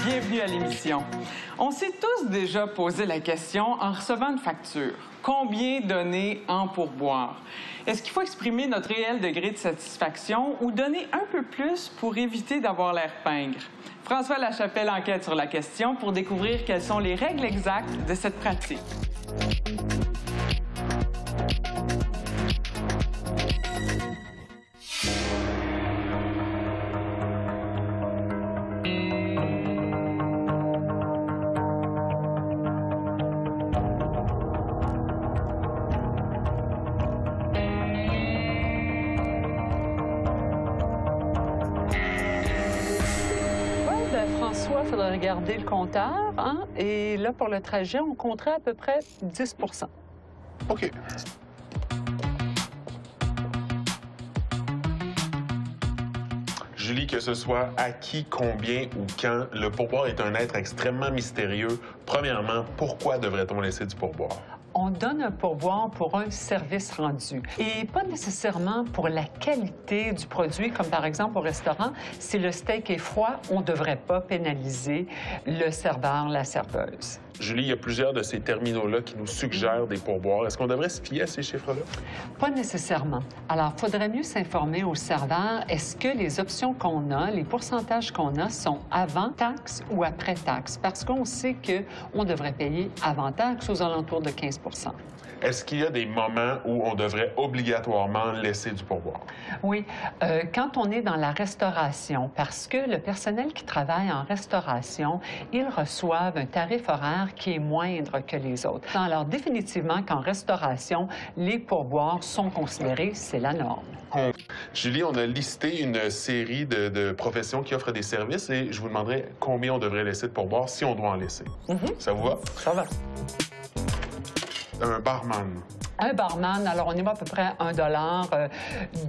Bienvenue à l'émission. On s'est tous déjà posé la question en recevant une facture. Combien donner en pourboire? Est-ce qu'il faut exprimer notre réel degré de satisfaction ou donner un peu plus pour éviter d'avoir l'air pingre? François Lachapelle enquête sur la question pour découvrir quelles sont les règles exactes de cette pratique. François, il faudrait regarder le compteur. Hein? Et là, pour le trajet, on compterait à peu près 10 OK. Julie, que ce soit à qui, combien ou quand, le pourboire est un être extrêmement mystérieux. Premièrement, pourquoi devrait-on laisser du pourboire? On donne un pourboire pour un service rendu et pas nécessairement pour la qualité du produit, comme par exemple au restaurant. Si le steak est froid, on ne devrait pas pénaliser le serveur, la serveuse. Julie, il y a plusieurs de ces terminaux-là qui nous suggèrent des pourboires. Est-ce qu'on devrait se fier à ces chiffres-là? Pas nécessairement. Alors, il faudrait mieux s'informer au serveur. Est-ce que les options qu'on a, les pourcentages qu'on a sont avant taxe ou après taxe? Parce qu'on sait qu'on devrait payer avant taxe aux alentours de 15 %. Est-ce qu'il y a des moments où on devrait obligatoirement laisser du pourboire? Oui. Quand on est dans la restauration, parce que le personnel qui travaille en restauration, ils reçoivent un tarif horaire qui est moindre que les autres. Alors, définitivement qu'en restauration, les pourboires sont considérés, c'est la norme. Julie, on a listé une série de professions qui offrent des services et je vous demanderais combien on devrait laisser de pourboire si on doit en laisser. Ça vous va? Ça va. Un barman. Un barman, alors on y va à peu près 1 $,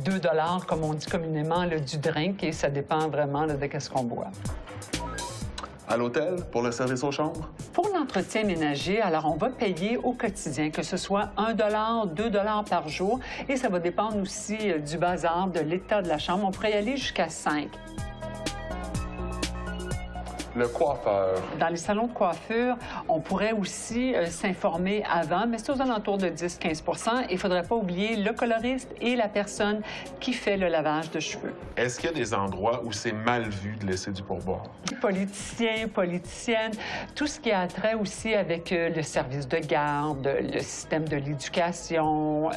2 $, comme on dit communément, là, du drink, et ça dépend vraiment là, de ce qu'on boit. À l'hôtel, pour le service aux chambres? Pour l'entretien ménager, alors on va payer au quotidien, que ce soit 1 $, 2 $ par jour, et ça va dépendre aussi du bazar, de l'état de la chambre. On pourrait y aller jusqu'à 5. Le coiffeur. Dans les salons de coiffure, on pourrait aussi s'informer avant, mais c'est aux alentours de 10-15 %. Il ne faudrait pas oublier le coloriste et la personne qui fait le lavage de cheveux. Est-ce qu'il y a des endroits où c'est mal vu de laisser du pourboire? Politiciens, politiciennes, tout ce qui a trait aussi avec le service de garde, le système de l'éducation,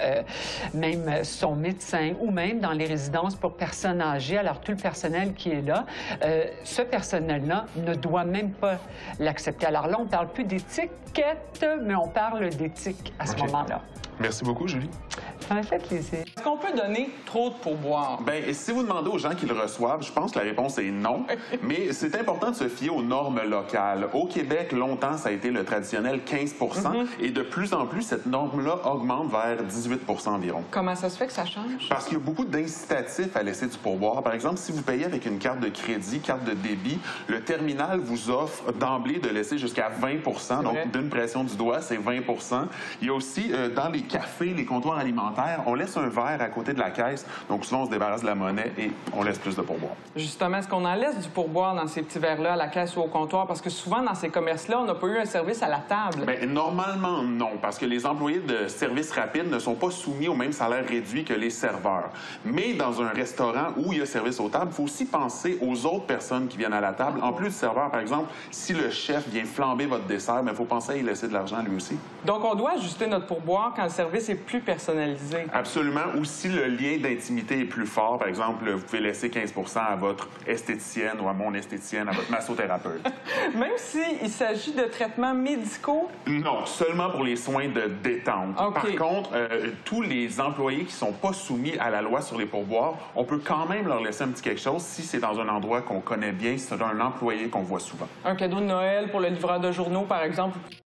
même son médecin, ou même dans les résidences pour personnes âgées. Alors, tout le personnel qui est là, ce personnel-là ne doit même pas l'accepter. Alors là, on ne parle plus d'étiquette, mais on parle d'éthique à ce moment-là. Merci beaucoup, Julie. Ça m'a fait plaisir. Est-ce qu'on peut donner trop de pourboire? Bien, si vous demandez aux gens qui le reçoivent, je pense que la réponse est non. Mais c'est important de se fier aux normes locales. Au Québec, longtemps, ça a été le traditionnel 15 % et de plus en plus, cette norme-là augmente vers 18 % environ. Comment ça se fait que ça change? Parce qu'il y a beaucoup d'incitatifs à laisser du pourboire. Par exemple, si vous payez avec une carte de crédit, carte de débit, le terminal vous offre d'emblée de laisser jusqu'à 20 %. Donc, d'une pression du doigt, c'est 20 %. Il y a aussi, dans les cafés, les comptoirs alimentaires, on laisse un verre à côté de la caisse. Donc, souvent, on se débarrasse de la monnaie et on laisse plus de pourboire. Justement, est-ce qu'on en laisse du pourboire dans ces petits verres-là à la caisse ou au comptoir? Parce que souvent, dans ces commerces-là, on n'a pas eu un service à la table. Bien, normalement, non, parce que les employés de services rapides ne sont pas soumis au même salaire réduit que les serveurs. Mais dans un restaurant où il y a service aux tables, il faut aussi penser aux autres personnes qui viennent à la table. En plus du serveur, par exemple, si le chef vient flamber votre dessert, il faut penser à y laisser de l'argent lui aussi. Donc, on doit ajuster notre pourboire quand le service est plus personnalisé. Absolument. Ou si le lien d'intimité est plus fort, par exemple, vous pouvez laisser 15 % à votre esthéticienne ou à mon esthéticienne, à votre massothérapeute. Même s'il s'agit de traitements médicaux? Non, seulement pour les soins de détente. Okay. Par contre, tous les employés qui ne sont pas soumis à la loi sur les pourboires, on peut quand même leur laisser un petit quelque chose si c'est dans un endroit qu'on connaît bien, si c'est un employé qu'on voit souvent. Un cadeau de Noël pour le livreur de journaux, par exemple?